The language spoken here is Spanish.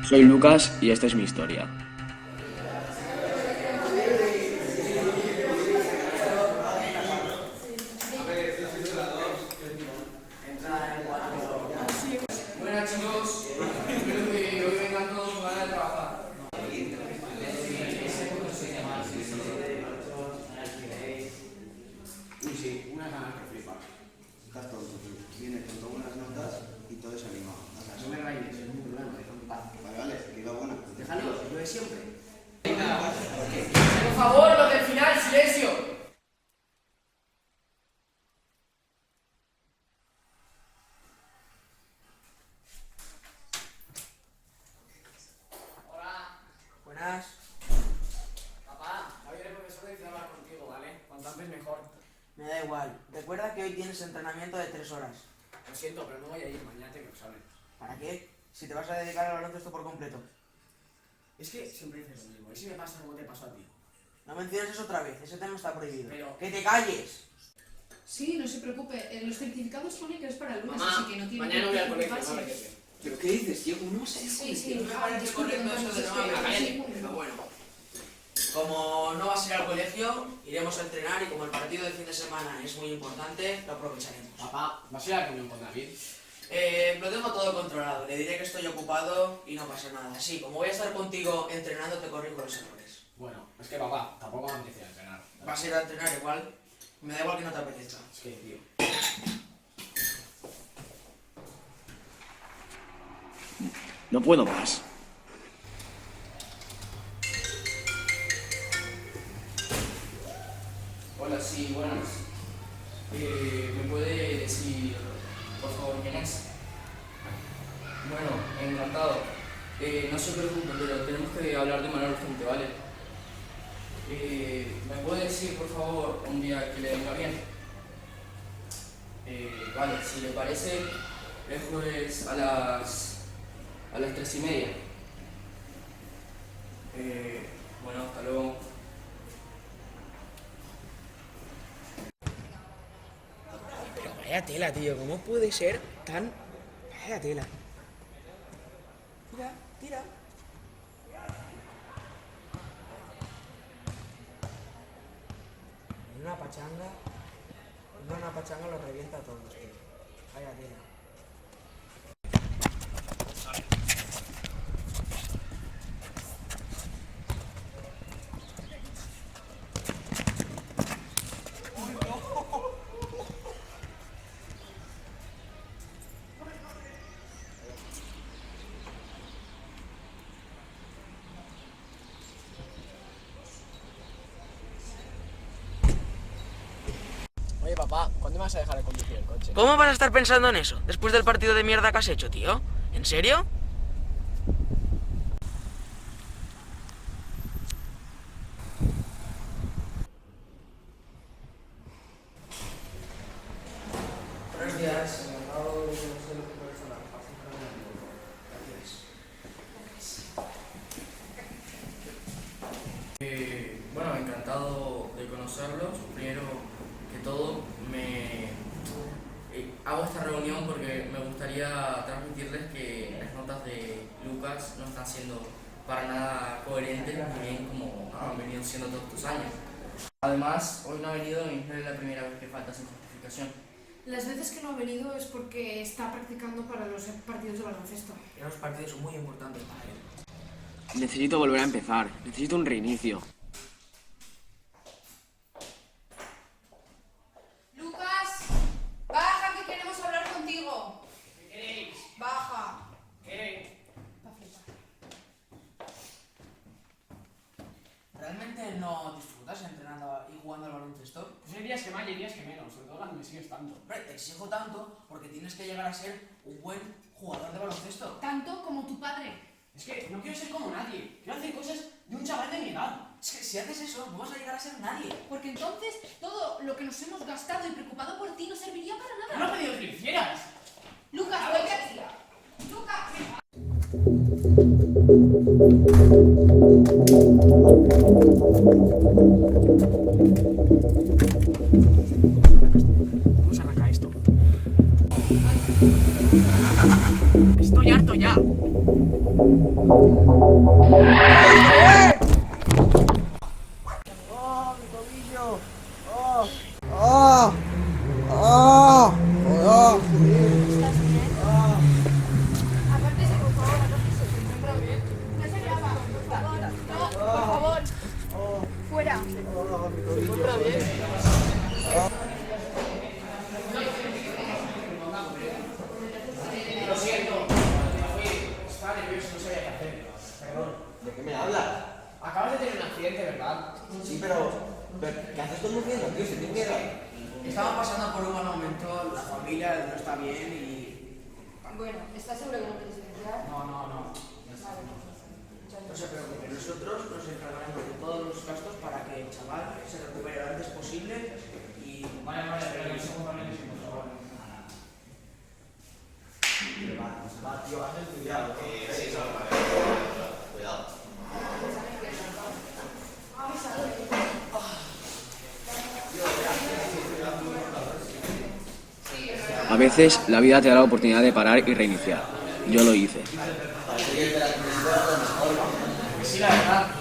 Soy Lucas y esta es mi historia. Buenas chicos, espero que hoy vengan todos con ganas de trabajar. Uy, sí, unas ganas que flipas. Estás tonto, tú. Vienes con todas buenas notas y todo desanimado. No me rayes, es un problema, déjame en paz. Vale, vale, que iba buena. Déjalo, lo de siempre. Por favor, los del final, silencio. Hola. Buenas. Papá, Javier, el profesor necesita hablar contigo, ¿vale? Cuanto antes mejor. Me da igual. Recuerda que hoy tienes entrenamiento de 3 horas. Lo siento, pero no voy a ir, mañana tengo examen. ¿Para qué? Si te vas a dedicar al baloncesto por completo. Es que siempre dices lo mismo, y si me pasa como te pasó a ti. No menciones eso otra vez, ese tema está prohibido. Pero- ¡Que te calles! Sí, no se preocupe. Los certificados ponen que es para el lunes, Mamá, así que no tiene mañana voy al que colegio, no preocuparse. requete. ¿Pero qué dices, Diego? No sé. Sí, sí, No me parece disculpe, correcto don eso de Carlos, no es que- hablar. sí, Pero bueno, como no vas a ir al colegio, iremos a entrenar y como el partido del fin de semana es muy importante, lo aprovecharemos. Papá, ¿vas a ir a la reunión con David? Lo tengo todo controlado, le diré que estoy ocupado y no pasa nada. Sí, como voy a estar contigo entrenando, te corrijo los errores. Bueno, es que papá, tampoco me apetece entrenar. Vas a ir a entrenar igual, me da igual que no te apetezca. Es que, tío. No puedo más. Hola, sí, buenas. ¿Me puede decir, por favor, quién es? Bueno, encantado. No se preocupe, pero tenemos que hablar de manera urgente, ¿vale? ¿Me puede decir, por favor, un día que le venga bien? Vale, si le parece, el jueves a las 3:30. Bueno, hasta luego. Pero vaya tela, tío, ¿cómo puede ser tan... Vaya tela. Tira, tira. En una pachanga lo revienta a todos, tío. Vaya tela. Oye, papá, ¿cuándo me vas a dejar de conducir el coche? ¿Cómo vas a estar pensando en eso? Después del partido de mierda que has hecho, tío. ¿En serio? Buenos días, encantado de ser lo que puedes hablar. Gracias. Bueno, encantado de conocerlos. Primero que todo, hago esta reunión porque me gustaría transmitirles que las notas de Lucas no están siendo para nada coherentes ni bien como han venido siendo todos estos años. Además, hoy no ha venido y no es la primera vez que falta sin justificación. Las veces que no ha venido es porque está practicando para los partidos de baloncesto. Los partidos son muy importantes para él. Necesito volver a empezar. Necesito un reinicio. Lucas, baja que queremos hablar contigo. ¿Qué queréis? Baja. ¿Qué? Va a flipar. ¿Realmente no disfrutas entrenando y jugando al baloncesto? Pues hay días que más y hay días que menos, sobre todo cuando me sigues tanto. Hombre, te exijo tanto porque tienes que llegar a ser un buen jugador de baloncesto. Tanto como tu padre. Es que no quiero ser como nadie, quiero hacer cosas de un chaval de mi edad. Es que si haces eso, no vas a llegar a ser nadie. Porque entonces todo lo que nos hemos gastado y preocupado por ti no serviría para No nada. me he pedido que lo hicieras. Lucas, Claro, ¿puedes ¿Cómo se arranca esto? Estoy harto ya. Aparte, por favor, se encuentra bien. No se graba, por favor. No, por favor. Fuera. ¿Se encuentra bien? Lo siento, estaba nervioso, no sabía qué hacer. Perdón. ¿De qué me hablas? Acabas de tener un accidente, ¿verdad? Sí, pero ¿qué haces conduciendo, tío? Se tiene que... Estaba pasando por un mal momento, la familia no está bien y... Bueno, ¿estás seguro que no quieres entrar? No. Vale, pues No se preocupe, nosotros nos encargaremos de todos los gastos para que el chaval se recupere lo antes posible y... Vale, pero yo soy también por favor. Va, tío, haz el cuidado. Sí, cuidado. A veces la vida te da la oportunidad de parar y reiniciar. Yo lo hice. Sí, la verdad.